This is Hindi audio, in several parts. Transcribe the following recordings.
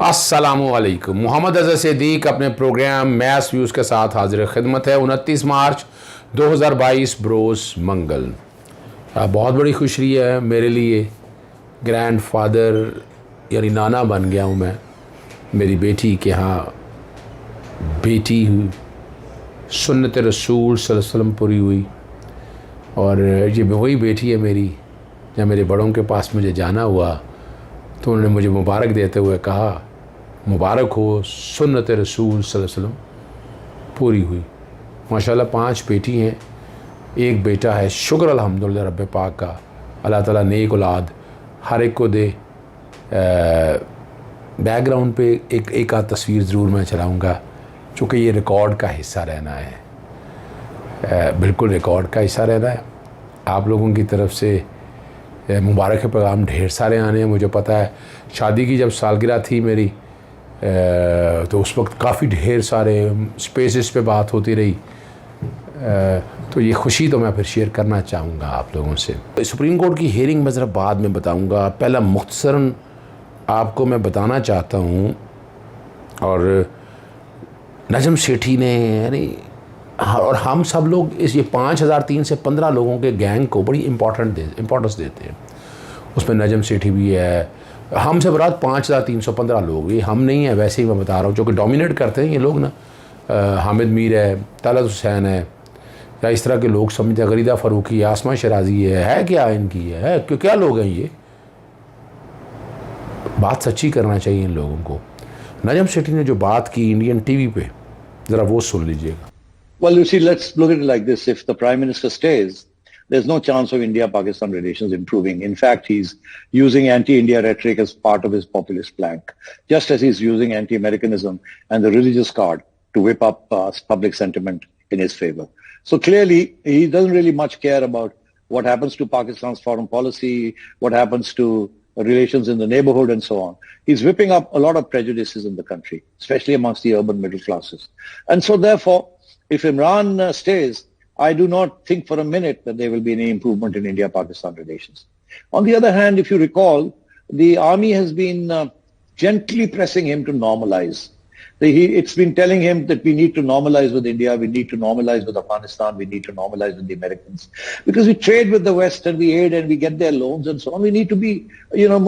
अस्सलामुअलैकुम। मोहम्मद अज़हर सिद्दीक अपने प्रोग्राम मैस व्यूज़ के साथ हाजिर खिदमत है। 29 मार्च 2022 बरोज़ मंगल। बहुत बड़ी खुशी है मेरे लिए। ग्रैंड फादर यानी नाना बन गया हूँ मैं। मेरी बेटी के यहाँ बेटी हुई, सुन्नत रसूल सल्लल्लाहु अलैहि वसल्लम पूरी हुई। और ये वही बेटी है मेरी। जब मेरे बड़ों के पास मुझे जाना हुआ तो उन्होंने मुझे मुबारक देते हुए कहा, मुबारक हो, सुन्नत रसूल सल्लल्लाहु अलैहि वसल्लम पूरी हुई। माशाल्लाह 5 बेटी हैं, एक बेटा है। शुक्र अल्हम्दुलिल्लाह रब्बे पाक का। अल्लाह ताला नेक औलाद हर एक को दे। बैकग्राउंड पे एक आध तस्वीर ज़रूर मैं चलाऊँगा चूँकि ये रिकॉर्ड का हिस्सा रहना है। बिल्कुल रिकॉर्ड का हिस्सा रहना है। आप लोगों की तरफ से मुबारक के पैगाम ढेर सारे आने हैं। मुझे पता है शादी की जब सालगिरह थी मेरी तो उस वक्त काफ़ी ढेर सारे स्पेसेस पे बात होती रही। तो ये खुशी तो मैं फिर शेयर करना चाहूँगा आप लोगों से। सुप्रीम कोर्ट की हियरिंग मैं ज़रा बाद में बताऊँगा। पहला मुख्तसरन आपको मैं बताना चाहता हूँ। और नजम सेठी ने यानी और हम सब लोग इस ये 5,003 से 15 लोगों के गैंग को बड़ी इम्पोर्टेंस देते हैं। उसमें नजम सेठी भी है। हमसे बरात 5,315 लोग, ये हम नहीं है, वैसे ही मैं बता रहा हूँ। जो कि डोमिनेट करते हैं ये लोग ना। हामिद मीर है, तलत हुसैन है, या इस तरह के लोग समझते हैं। गरीदा फ़ारूकी, आसमा शराजी है क्या इनकी है क्यों? क्या लोग हैं ये? बात सच्ची करना चाहिए इन लोगों को। नजम सेठी ने जो बात की इंडियन टीवी पे, ज़रा वो सुन लीजिएगा। Well, you see, let's look at it like this. If the Prime Minister stays, there's no chance of India-Pakistan relations improving. In fact, he's using anti-India rhetoric as part of his populist plank, just as he's using anti-Americanism and the religious card to whip up public sentiment in his favor. So clearly, he doesn't really much care about what happens to Pakistan's foreign policy, what happens to relations in the neighborhood and so on. He's whipping up a lot of prejudices in the country, especially amongst the urban middle classes. And so therefore, if Imran stays, I do not think for a minute that there will be any improvement in India-Pakistan relations. On the other hand, if you recall, the army has been gently pressing him to normalize. It's been telling him that we need to normalize with India, we need to normalize with Afghanistan, we need to normalize with the Americans. Because we trade with the West and we aid and we get their loans and so on. We need to be,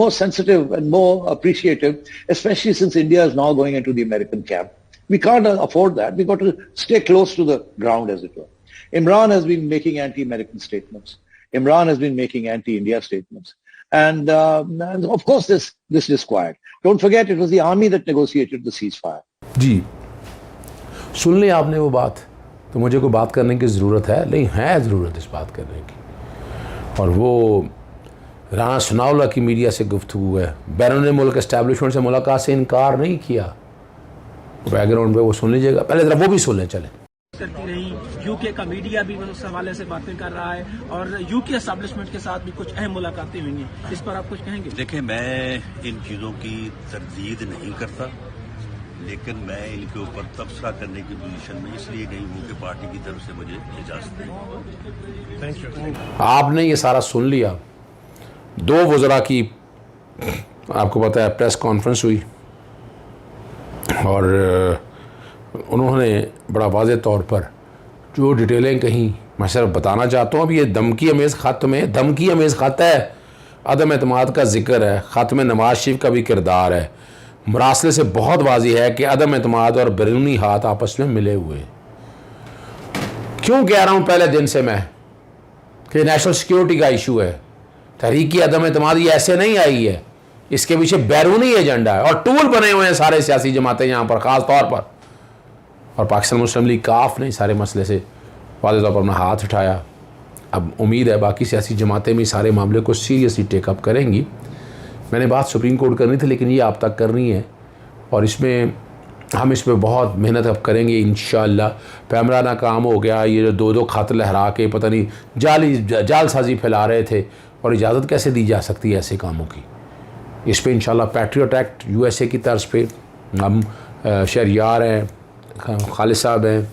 more sensitive and more appreciative, especially since India is now going into the American camp. We can't afford that. We've got to stay close to the ground, as it were. Imran has been making anti-American statements. Imran has been making anti-India statements. And of course, this disquiet. Don't forget, it was the army that negotiated the ceasefire. जी, सुन ली आपने वो बात। तो मुझे कोई बात करने की ज़रूरत है नहीं, है ज़रूरत इस बात करने की। और वो राना सनाउल्लाह की मीडिया से गुफ्तगू है। बैरून मुल्क एस्टैब्लिशमेंट से मुलाकात से इनकार नहीं किया। बैकग्राउंड पे वो सुन लीजिएगा, पहले जरा वो भी सुन लें। चले करती रही, यूके का मीडिया भी उस हवाले से बातें कर रहा है और यूके एस्टैब्लिशमेंट के साथ भी कुछ अहम मुलाकातें हुई हैं। इस पर आप कुछ कहेंगे? देखिए, मैं इन चीज़ों की तरदीद नहीं करता, लेकिन मैं इनके ऊपर तबसरा करने की पोजीशन में इसलिए नहीं हूँ कि पार्टी की तरफ से मुझे इजाज़त नहीं। आपने ये सारा सुन लिया। 2 वज़रा की आपको पता है प्रेस कॉन्फ्रेंस हुई और उन्होंने बड़ा वाज़े तौर पर जो डिटेलें कहीं मैं सिर्फ बताना चाहता हूँ। अब ये धमकी अमेज़ ख़त में धमकी अमेज़ ख़त है, अदम एतमाद का जिक्र है, ख़त में नवाज शरीफ का भी किरदार है। मरासले से बहुत वाज़ी है कि अदम एतमाद और बैरूनी हाथ आपस में मिले हुए। क्यों कह रहा हूँ पहले दिन से मैं कि नेशनल सिक्योरिटी का इशू है। तहरीक अदम एतमाद ये ऐसे नहीं आई है, इसके पीछे बैरूनी एजेंडा है और टूल बने हुए हैं सारे सियासी जमातें यहाँ पर ख़ास तौर पर। और पाकिस्तान मुस्लिम लीग काफ ने सारे मसले से वाज़े तौर पर अपना हाथ उठाया। अब उम्मीद है बाकी सियासी जमातें भी सारे मामले को सीरियसली टेकअप करेंगी। मैंने बात सुप्रीम कोर्ट करनी थी लेकिन ये आप तक करनी है और इसमें हम इस पर बहुत मेहनत अब करेंगे इंशाअल्लाह। पैमरा नाकाम हो गया, ये 2 खत लहरा के पता नहीं जालसाजी फैला रहे थे और इजाज़त कैसे दी जा सकती है ऐसे कामों की। इस पर इंशाल्लाह पैट्रियट एक्ट USA की तर्ज पे हम शहरियार हैं, खालिद साहब हैं,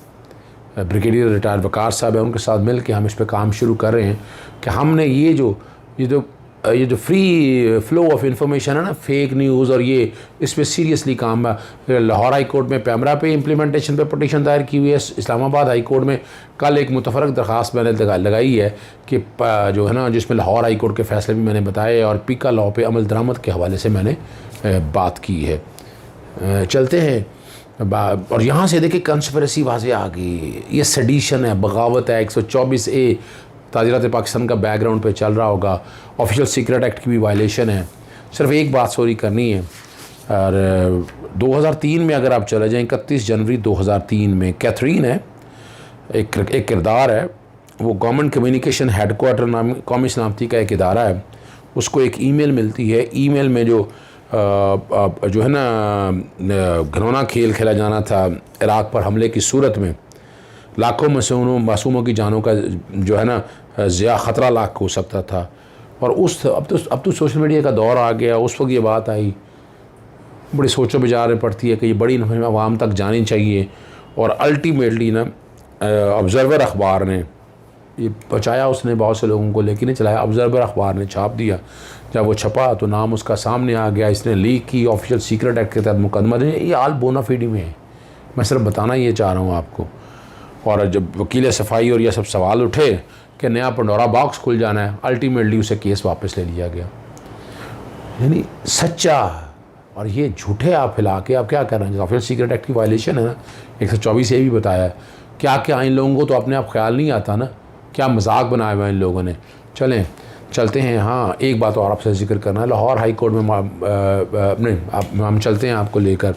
ब्रिगेडियर रिटायर्ड वकार साहब हैं, उनके साथ मिल के हम इस पर काम शुरू कर रहे हैं कि हमने ये जो ये जो फ्री फ्लो ऑफ इंफॉर्मेशन है ना, फेक न्यूज़ और ये, इस पर सीरियसली काम है। लाहौर हाई कोर्ट में पैमरा पे इम्प्लीमेंटेशन पे पटिशन दायर की हुई है। इस्लामाबाद हाई कोर्ट में कल एक मुतफरक दरख्वास्त मैंने लगाई है कि जो है ना, जिसमें लाहौर हाई कोर्ट के फ़ैसले भी मैंने बताए और पीका लॉ पे अमल दरामद के हवाले से मैंने बात की है। चलते हैं और यहाँ से देखिए कंस्पिरेसी वाज़े आ गई। ये सेडिशन है, बगावत है, 124A ताज़ीरात पाकिस्तान का बैकग्राउंड पे चल रहा होगा। ऑफिशियल सीक्रेट एक्ट की भी वायलेशन है। सिर्फ एक बात सॉरी करनी है, और 2003 में अगर आप चले जाएँ, 31 जनवरी 2003 में कैथरीन है, एक किरदार है, वो गवर्नमेंट कम्युनिकेशन हेडक्वार्टर नाम कौमी सलामती का एक इदारा है, उसको एक ईमेल मिलती है। ईमेल में जो है ना घिनौना खेल खेला जाना था इराक़ पर हमले की सूरत में, लाखों मासूमों की जानों का जो है ना ज़िया ख़तरा लाख हो सकता था। और अब तो सोशल मीडिया का दौर आ गया। उस वक्त ये बात आई, बड़ी सोचो विचार में पड़ती है कि ये बड़ी इन्फॉर्मेशन आवाम तक जानी चाहिए। और अल्टीमेटली ना ऑब्ज़र्वर अखबार ने ये बचाया, उसने बहुत से लोगों को लेके नहीं चलाया। ऑब्ज़र्वर अखबार ने छाप दिया, जब वो छपा तो नाम उसका सामने आ गया, इसने लीक की, ऑफिशियल सीक्रेट एक्ट के तहत मुकदमा दे। ये आल बोनाफिडी में है, मैं सिर्फ बताना ये चाह रहा हूँ आपको। और जब वकील सफाई और ये सब सवाल उठे कि नया पंडोरा बॉक्स खुल जाना है, अल्टीमेटली उसे केस वापस ले लिया गया। यानी सच्चा और ये झूठे आप फैला के आप क्या कर रहे हैं। ऑफिशियल सीक्रेट एक्ट की वायलेशन है ना, 124A भी बताया। क्या इन लोगों को तो अपने आप ख्याल नहीं आता ना, क्या मजाक बनाया हुआ इन लोगों ने। चलते हैं। हाँ, एक बात और आपसे जिक्र करना है। लाहौर हाई कोर्ट में हम चलते हैं आपको लेकर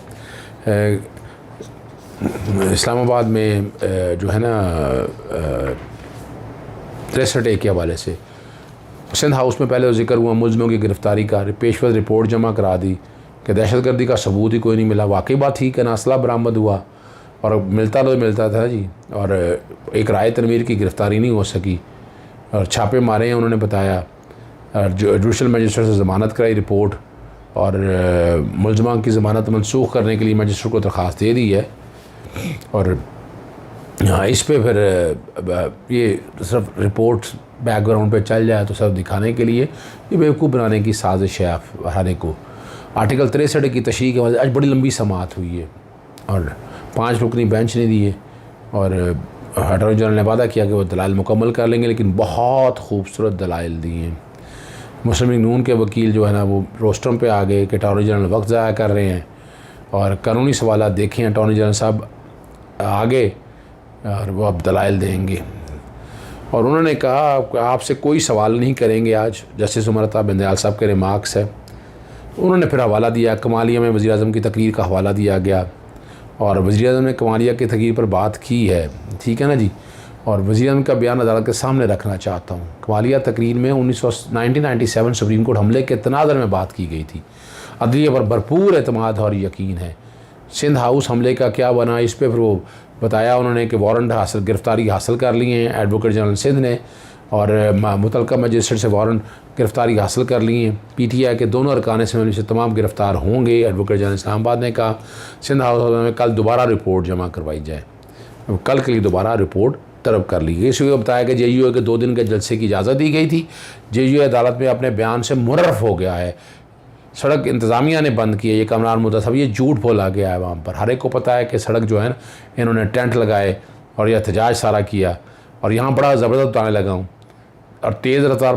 इस्लामाबाद में जो है ना 63A के हवाले से सिंध हाउस में पहले जिक्र हुआ मुलज़िमों की गिरफ़्तारी का। पेशवर रिपोर्ट जमा करा दी कि दहशतगर्दी का सबूत ही कोई नहीं मिला। वाकई बात थी कि नासला बरामद हुआ और मिलता था जी, और एक राय तनवीर की गिरफ़्तारी नहीं हो सकी और छापे मारे हैं उन्होंने बताया। जुडिशल मजिस्ट्रेट से ज़मानत कराई रिपोर्ट, और मुलज़िमा की ज़मानत मनसूख करने के लिए मजिस्ट्रेट को दरख्वास्त दे दी है। और हाँ, इस पे फिर ये सिर्फ रिपोर्ट बैकग्राउंड पे चल जाए तो सब दिखाने के लिए ये बेवकूफ़ बनाने की साजिश है हर को। आर्टिकल 63 की तशरीह के बाद आज बड़ी लंबी समाअत हुई है और 5 रुकनी बेंच ने दिए, और अटॉर्नी जनरल ने वादा किया कि वो दलाइल मुकम्मल कर लेंगे, लेकिन बहुत खूबसूरत दलाइल दिए हैं। मुस्लिम लीग नून के वकील जो है ना वो रोस्टम पे आ गए कि अटॉर्नी जनरल वक्त ज़ाया कर रहे हैं, और कानूनी सवाल देखें अटॉर्नी जनरल साहब आगे और वो अब दलाइल देंगे। और उन्होंने कहा आपसे कोई सवाल नहीं करेंगे आज, जस्टिस उमर अता बिंदयाल साहब के रिमार्क्स है। उन्होंने फिर हवाला दिया, कमालिया में वज़ीर आज़म की तकरीर का हवाला दिया गया, और वज़ीर आज़म ने कमालिया की तकरीर पर बात की है, ठीक है ना जी। और वज़ीर आज़म का बयान अदालत के सामने रखना चाहता हूँ। कमालिया तकरीर में 1997 सुप्रीम कोर्ट हमले के तनाज़ुर में बात की गई थी। अदलिया पर भरपूर एतमाद और यकीन है। सिंध हाउस हमले का क्या बना, इस पर फिर वो बताया उन्होंने कि वारंट हासिल गिरफ़्तारी हासिल कर ली हैं एडवोकेट जनरल सिंध ने, और मुतलका मजिस्ट्रेट से वारंट गिरफ़्तारी हासिल कर ली हैं। PTI के दोनों अरकान असम्बली से तमाम गिरफ़्तार होंगे, एडवोकेट जनरल इस्लामाबाद ने कहा। सिंध हाउस में कल दोबारा रिपोर्ट जमा करवाई जाए, कल के लिए दोबारा रिपोर्ट तलब कर ली गई। इसलिए बताया कि JUA के 2 दिन के जलसे की इजाज़त दी गई थी। JUA अदालत में अपने बयान से मुर्रफ हो गया है। सड़क इंतज़ामिया ने बंद की है, ये कमरान मुद्दा सब ये झूठ बोला गया है वहाँ पर। हर एक को पता है कि सड़क जो है ना इन्होंने टेंट लगाए और यह एहतजाज सारा किया, और यहाँ बड़ा ज़बरदस्त बताने लगा हूँ। और तेज़ रफ्तार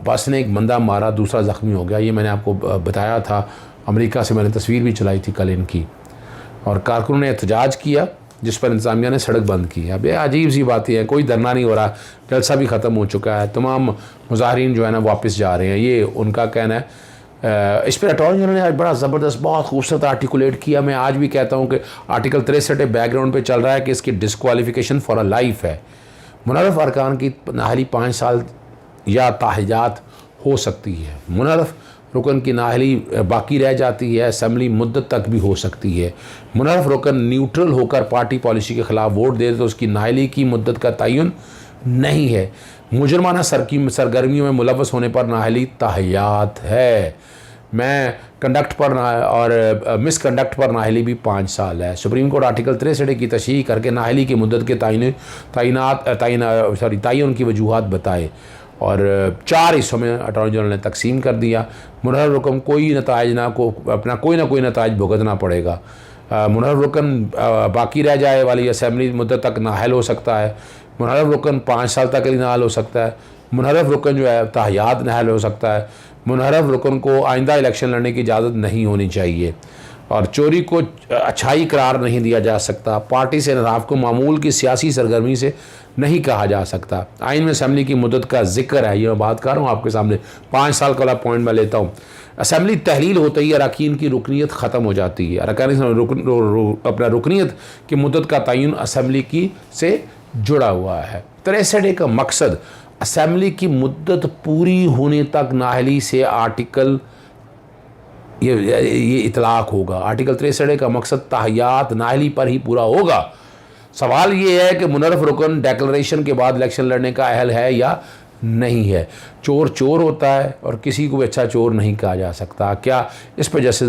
बस ने एक बंदा मारा, दूसरा ज़ख्मी हो गया। ये मैंने आपको बताया था, अमेरिका से मैंने तस्वीर भी चलाई थी कल इनकी। और कारकुनों ने एहतजाज किया जिस पर इंतज़ामिया ने सड़क बंद की। अब ये अजीब सी बातें हैं, कोई धरना नहीं हो रहा, जलसा भी ख़त्म हो चुका है, तमाम मुजाहिरीन जो है ना वापस जा रहे हैं, ये उनका कहना है। इस पर अटॉर्नी जनरल ने आज बड़ा ज़बरदस्त बहुत खूबसूरत आर्टिकुलेट किया। मैं आज भी कहता हूँ कि आर्टिकल 63 बैकग्राउंड पे चल रहा है कि इसकी डिस्क्वालिफिकेशन फॉर अ लाइफ है। मुनर्रफ अरकान की नाहली 5 साल या ताहिजात हो सकती है। मुनर्रफ रुकन की नाहली बाकी रह जाती है, असम्बली मुद्दत तक भी हो सकती है। मुनर्रफ रुकन न्यूट्रल होकर पार्टी पॉलिसी के ख़िलाफ़ वोट दे तो उसकी नाहली की मुद्दत का तयन नहीं है। मुजरमाना सरगर्मियों में मुलव्वस होने पर नाहली ताहियात है। मैं कंडक्ट पर और मिसकंडक्ट पर नाहली भी 5 साल है। सुप्रीम कोर्ट आर्टिकल 63 की तशरीह करके नाहली की मुद्दत के तयन की वजूहत बताए। और 4 हिस्सों में अटॉर्नी जनरल ने तकसीम कर दिया। मुनहरफ रुकन कोई नताइज ना कोई नताइज भुगतना पड़ेगा। मुनहरफ रुकन बाकी रह जाए वाली असम्बली मुद्दत तक नाअहल हो सकता है। मुनहरफ रुकन 5 साल तक के लिए नाअहल हो सकता है। मुनहरफ रुकन जो है ताहियात नाअहल हो सकता है। मुनहरफ रुकन को आइंदा इलेक्शन लड़ने की इजाज़त नहीं होनी चाहिए और चोरी को अच्छाई करार नहीं दिया जा सकता। पार्टी से इनहराफ को मामूल की सियासी सरगर्मी से नहीं कहा जा सकता। आइन में असम्बली की मुद्दत का जिक्र है, ये मैं बात कर रहा हूँ आपके सामने। 5 साल का वाला पॉइंट मैं लेता हूँ। असम्बली तहलील होते ही अरकान की रुकनीत ख़त्म हो जाती है। अपना रुकनीत की मुद्दत का तयन असम्बली की से जुड़ा हुआ है। 63A का मकसद असम्बली की मुद्दत पूरी होने तक नाअहली से आर्टिकल ये इतलाक़ होगा। आर्टिकल 63A का मकसद ताहियात नाअहली पर ही पूरा होगा। सवाल ये है कि मुनहरफ रुकन डिक्लेरेशन के बाद इलेक्शन लड़ने का अहल है या नहीं है। चोर चोर होता है और किसी को भी अच्छा चोर नहीं कहा जा सकता। क्या इस पर जस्टिस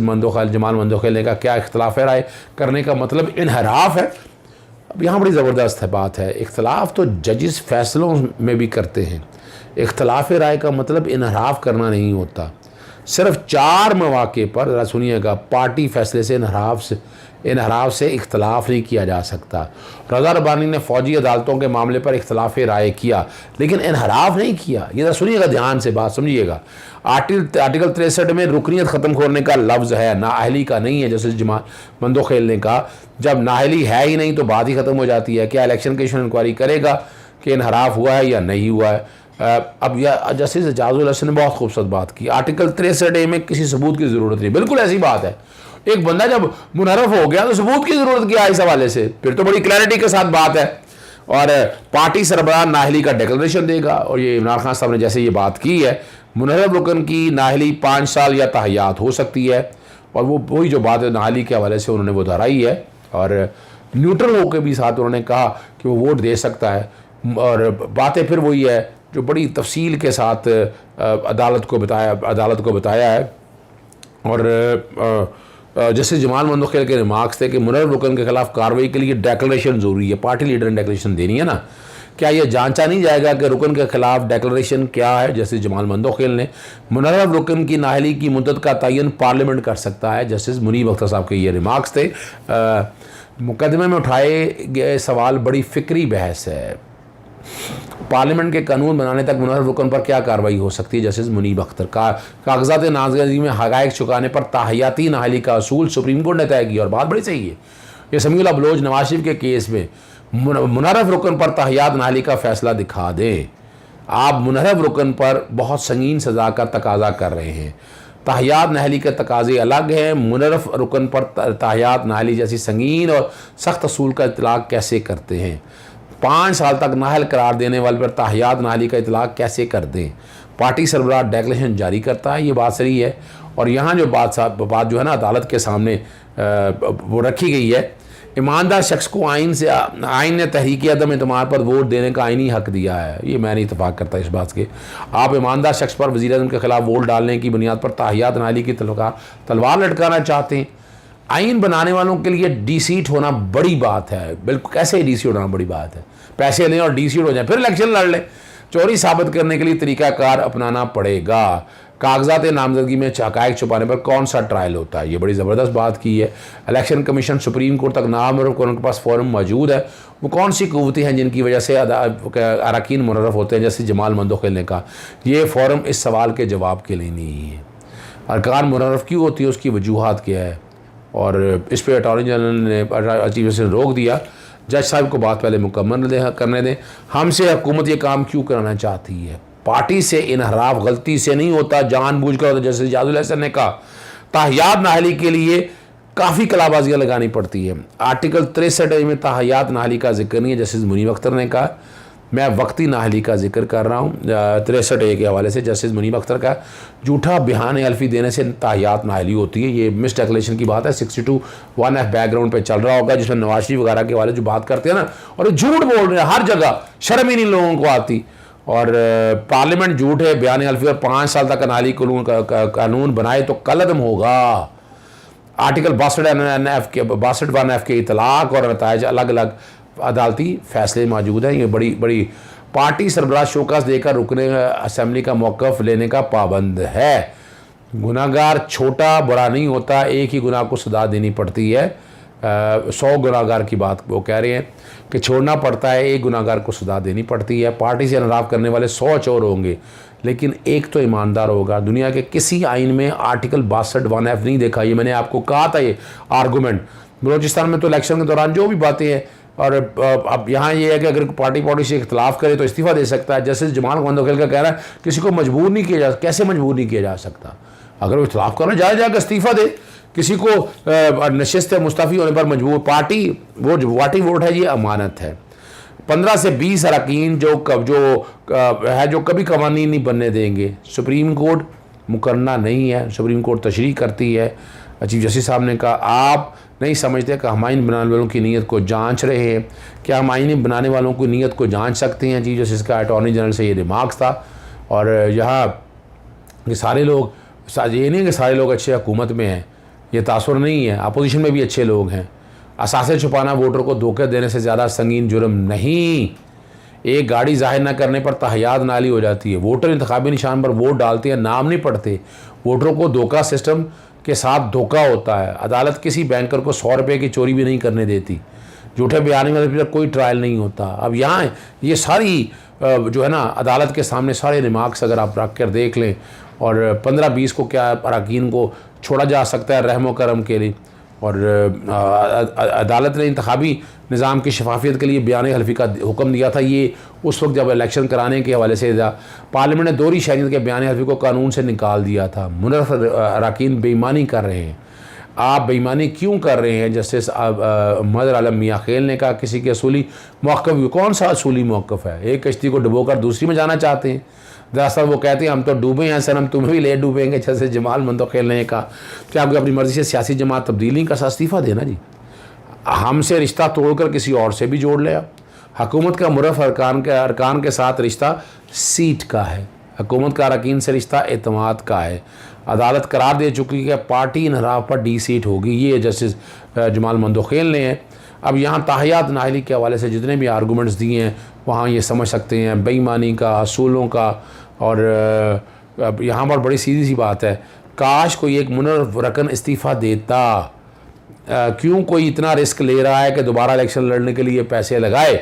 जमाल मंदोखेल ने कहा क्या इख्तलाफ राय करने का मतलब इनहराफ है? अब यहाँ बड़ी ज़बरदस्त है बात है। इख्तलाफ तो जजिस फैसलों में भी करते हैं। इख्तलाफ राय का मतलब इनहराफ करना नहीं होता। सिर्फ 4 मौके पर, ज़रा सुनिएगा, पार्टी फैसले से इनहराफ से इख्तलाफ नहीं किया जा सकता। रज़ा रब्बानी ने फ़ौजी अदालतों के मामले पर इख्तलाफ राय किया लेकिन इनहराफ नहीं किया। ये ज़रा सुनिएगा, ध्यान से बात समझिएगा। आर्टिकल 63 में रुकनीत ख़त्म होने का लफ्ज़ है, नाअहली का नहीं है। जैसे जमाल मंदोखेल ने कहा जब नाअहली है ही नहीं तो बात ही ख़त्म हो जाती है। क्या इलेक्शन कमीशन इंक्वायरी करेगा कि इनहराफ हुआ है या नहीं हुआ है? अब यह जस्टिस एजाजुल हसन ने बहुत खूबसूरत बात की। आर्टिकल 63A में किसी सबूत की ज़रूरत नहीं, बिल्कुल ऐसी बात है। एक बंदा जब मुनहरफ हो गया तो सबूत की ज़रूरत क्या है इस हवाले से? फिर तो बड़ी क्लैरिटी के साथ बात है। और पार्टी सरबराह नाअहली का डिक्लेरेशन देगा। और ये इमरान खान साहब ने जैसे ये बात की है, मुनहरफ रुकन की नाअहली 5 साल या ताहियात हो सकती है। और वो वही जो बात है नाअहली के हवाले से उन्होंने वो दोहराई है। और न्यूट्रल होकर भी साथ उन्होंने कहा कि वो वोट दे सकता है। और बातें फिर वही है जो बड़ी तफसील के साथ अदालत को बताया है। और जैसे जमाल मंदोखेल के रिमार्क्स थे कि मुनहरफ रुकन के खिलाफ कार्रवाई के लिए डिक्लेरेशन ज़रूरी है। पार्टी लीडर ने डिक्लेरेशन देनी है ना। क्या यह जांचा नहीं जाएगा कि रुकन के खिलाफ डिक्लेरेशन क्या है? जैसे जमाल मंदोखेल ने मुनहरफ रुकन की नाअहली की मुद्दत का तयन पार्लियामेंट कर सकता है। जस्टिस मुनीब अख्तर साहब के ये रिमार्क्स थे। मुकदमे में उठाए गए सवाल बड़ी फ़िक्री बहस है। पार्लियामेंट के कानून बनाने तक मुनहरफ रुकन पर क्या कार्रवाई हो सकती है? जस्टिस मुनीब अख्तर कागजात नामजदगी में हक़ाइक़ चुकाने पर ताहियाती नाअहली का असूल सुप्रीम कोर्ट ने तय किया। और बात बड़ी सही है। ये समीउल्लाह बलोच नवाज शरीफ के केस में मुनहरफ रुकन पर ताहियात नाअहली का फ़ैसला दिखा दें। आप मुनहरफ रुकन पर बहुत संगीन सज़ा का तकाजा कर रहे हैं। ताहियात नाअहली के तकाजे अलग हैं। मुनहरफ रुकन पर ताहियात नाअहली जैसी संगीन और सख्त असूल का इतलाक़ कैसे करते हैं? 5 साल तक नाअहल करार देने वाले पर ताहियात नाअहली का इतलाक़ कैसे कर दें? पार्टी सरबराह डिक्लेरेशन जारी करता है, ये बात सही है। और यहाँ जो बात जो है ना अदालत के सामने वो रखी गई है, ईमानदार शख्स को आइन ने तहरीक अदम एतमाद पर वोट देने का आइनी हक दिया है। ये मैं नहीं इतफाक़ करता इस बात के। आप ईमानदार शख्स पर वज़ीर-ए-आज़म के ख़िलाफ़ वोट डालने की बुनियाद पर ताहियात नाअहली की तलवार लटकाना चाहते हैं। आइन बनाने वालों के लिए डी-सीट होना बड़ी बात है। बिल्कुल कैसे डी-सीट होना बड़ी बात है? पैसे लें और डी-सीट हो जाए फिर इलेक्शन लड़ लें। चोरी साबित करने के लिए तरीक़ाकार अपनाना पड़ेगा। कागजात नामजदगी में हक़ाइक़ छुपाने पर कौन सा ट्रायल होता है? ये बड़ी ज़बरदस्त बात की है। इलेक्शन कमीशन सुप्रीम कोर्ट तक नामुनरफ उनके पास फ़ोरम मौजूद है। वो कौन सी क़ुव्वतें हैं जिनकी वजह से अरकान मुनर्रफ होते हैं? जैसे जमाल मंदोखेल ने कहा, ये फ़ोरम इस सवाल के जवाब के लिए नहीं है। अरकान मुनर्रफ क्यों होती है, उसकी वजूहात क्या है? और इस पर अटॉर्नी जनरल ने चीफ जस्टिस ने रोक दिया। जज साहब को बात पहले मुकम्मल करने दें। हमसे हुकूमत ये काम क्यों कराना चाहती है? पार्टी से इनहराफ गलती से नहीं होता, जानबूझकर होता। जैसे एजाजुल हसन ने कहा, ताहियात नाअहली के लिए काफ़ी कलाबाजियाँ लगानी पड़ती है। आर्टिकल 63 में ताहियात नाअहली का जिक्र नहीं है। जस्टिस मुनीब अख्तर ने कहा, मैं वक्ती नाअहली का जिक्र कर रहा हूँ 63A के हवाले से। जस्टिस मुनीब अख्तर का झूठा बयान अल्फी देने से ताहियात नाअहली होती है। ये मिस डिक्लेरेशन की बात है। 62(1)(f) बैकग्राउंड पे चल रहा होगा, जिसमें नवाज शरीफ वगैरह के वाले जो बात करते हैं ना, और झूठ बोल रहे हैं हर जगह, शर्म ही नहीं लोगों को आती। और पार्लियामेंट झूठ है, बयान अल्फी और 5 साल तक नाअहली कानून बनाए तो कलअदम होगा। आर्टिकल 62(1)(f) के इतलाक़ और नताइज अलग अलग अदालती फ़ैसले मौजूद हैं। ये बड़ी पार्टी सरबराह शोकस देकर रुकने असेंबली का मौक़िफ़ लेने का पाबंद है। गुनाहगार छोटा बड़ा नहीं होता, एक ही गुनाह को सदा देनी पड़ती है। 100 गुनाहगार की बात वो कह रहे हैं कि छोड़ना पड़ता है, एक गुनाहगार को सदा देनी पड़ती है। पार्टी से इनराफ करने वाले 100 चोर होंगे लेकिन एक तो ईमानदार होगा। दुनिया के किसी आइन में आर्टिकल 62 1F नहीं देखा। ये मैंने आपको कहा था, ये आर्गूमेंट बलूचिस्तान में तो इलेक्शन के दौरान जो भी बातें हैं, और अब यहाँ ये है कि अगर पार्टी से इख्तलाफ करे तो इस्तीफ़ा दे सकता है। जस्टिस जमाल मंदोखेल का कहना है किसी को मजबूर नहीं किया जा, कैसे मजबूर नहीं किया जा सकता? अगर वो इख्तलाफ करना जाकर इस्तीफ़ा दे, किसी को नशिस्त मुस्तफ़ी होने पर मजबूर, पार्टी पार्टी वोट है, ये अमानत है। 15 से 20 अरकान जो कभी कवानीन नहीं बनने देंगे। सुप्रीम कोर्ट मुकर्रना नहीं है, सुप्रीम कोर्ट तशरीह करती है। चीफ जस्टिस साहब ने कहा आप नहीं समझते कि हम आइन बनाने वालों की नीयत को जांच रहे हैं, क्या हम आइन बनाने वालों की नीयत को जांच सकते हैं? चीफ जस्टिस का अटॉर्नी जनरल से ये रिमार्क्स था। और यहाँ ये सारे लोग, ये नहीं कि सारे लोग अच्छे हुकूमत में हैं, ये तासुर नहीं है, अपोजिशन में भी अच्छे लोग हैं। असासे छुपाना वोटर को धोखे देने से ज़्यादा संगीन जुर्म नहीं। एक गाड़ी जाहिर न करने पर तहयात नाली हो जाती है। वोटर इंतखाबी निशान पर वोट डालते हैं, नाम नहीं पढ़ते। वोटरों को धोखा सिस्टम के साथ धोखा होता है। अदालत किसी बैंकर को 100 रुपये की चोरी भी नहीं करने देती। झूठे बयान में कोई ट्रायल नहीं होता। अब यहाँ ये सारी जो है ना अदालत के सामने सारे रिमार्क्स अगर आप रख कर देख लें, और 15-20 को क्या अरकान को छोड़ा जा सकता है रहमो करम के लिए। और अदालत ने इंतखाबी निज़ाम की शफाफियत के लिए बयान हल्फी का हुक्म दिया था। ये उस वक्त जब इलेक्शन कराने के हवाले से पार्लियामेंट ने दोहरी शहरियत के बयान हल्फी को कानून से निकाल दिया था। मुनर्रफ अरकान बेईमानी कर रहे हैं। आप बेईमानी क्यों कर रहे हैं? जस्टिस महदर आलम मियाँ खेल ने कहा किसी के असूली मौक़िफ़, कौन सा असूली मौक़िफ़ है? एक कश्ती को डुबोकर दूसरी में जाना चाहते हैं। दरअसल वो कहते हैं हम तो डूबे हैं सर, हम तुम्हें भी ले डूबेंगे। जैसे जमाल मंदोखेल ने कहा कि आपको अपनी मर्ज़ी से सियासी जमात तब्दीली का इस्तीफ़ा देना जी, हमसे रिश्ता तोड़कर किसी और से भी जोड़ ले। आप हुकूमत का मुरफ़ अरकान के साथ रिश्ता सीट का है, हुकूमत का अरकान से रिश्ता एतमाद का है। अदालत करार दे चुकी है पार्टी इनहराफ पर D सीट होगी। ये जस्टिस जमाल मंदोखेल ने है। अब यहाँ ताहियात नाहली के हवाले से जितने भी आर्गूमेंट्स दिए हैं वहाँ ये समझ सकते हैं बेईमानी का, असूलों का। और यहाँ पर बड़ी सीधी सी बात है, काश कोई एक मुनर्रफ रकन इस्तीफ़ा देता। क्यों कोई इतना रिस्क ले रहा है कि दोबारा इलेक्शन लड़ने के लिए पैसे लगाए?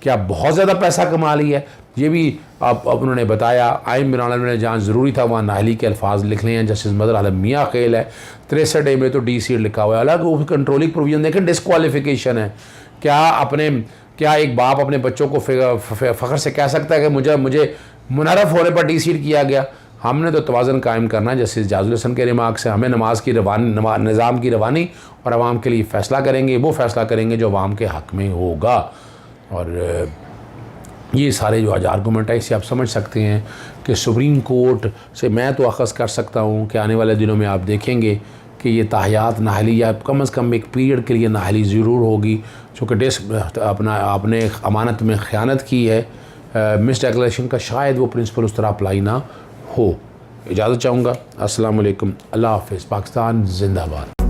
क्या बहुत ज़्यादा पैसा कमा लिया है? ये भी आप उन्होंने बताया। आइन बनाने में जहाँ ज़रूरी था वहाँ नाहली के अल्फाज लिख लें हैं। जस्टिस महदर आलम मियाँ खेल है, 63A में तो D सीट लिखा हुआ है। अलग कंट्रोलिंग प्रोविजन देखें, डिस्क्वालिफिकेशन है। क्या एक बाप अपने बच्चों को फ़ख्र से कह सकता है कि मुझे मुनर्रफ होने पर D सीट किया गया? हमने तो तवाज़न कायम करना है। जस्टिस जाजुल हसन के रिमार्क से हमें नमाज की निज़ाम की रवानी और आवाम के लिए फ़ैसला करेंगे, वो फ़ैसला करेंगे जो आवाम के हक़ में होगा। और ये सारे जो आज आर्गूमेंट है इसे आप समझ सकते हैं कि सुप्रीम कोर्ट से मैं तो अख़ज़ कर सकता हूँ कि आने वाले दिनों में आप देखेंगे कि ये ताहियात नाहली या कम से कम एक पीरियड के लिए नाहली ज़रूर होगी, चूँकि आपने अमानत में ख़यानत की है। मिस डिक्लेरेशन का शायद वो प्रिंसिपल उस तरह अप्लाई ना हो। इजाज़त चाहूँगा। अस्सलाम वालेकुम, अल्लाह हाफ़िज़। पाकिस्तान जिंदाबाद।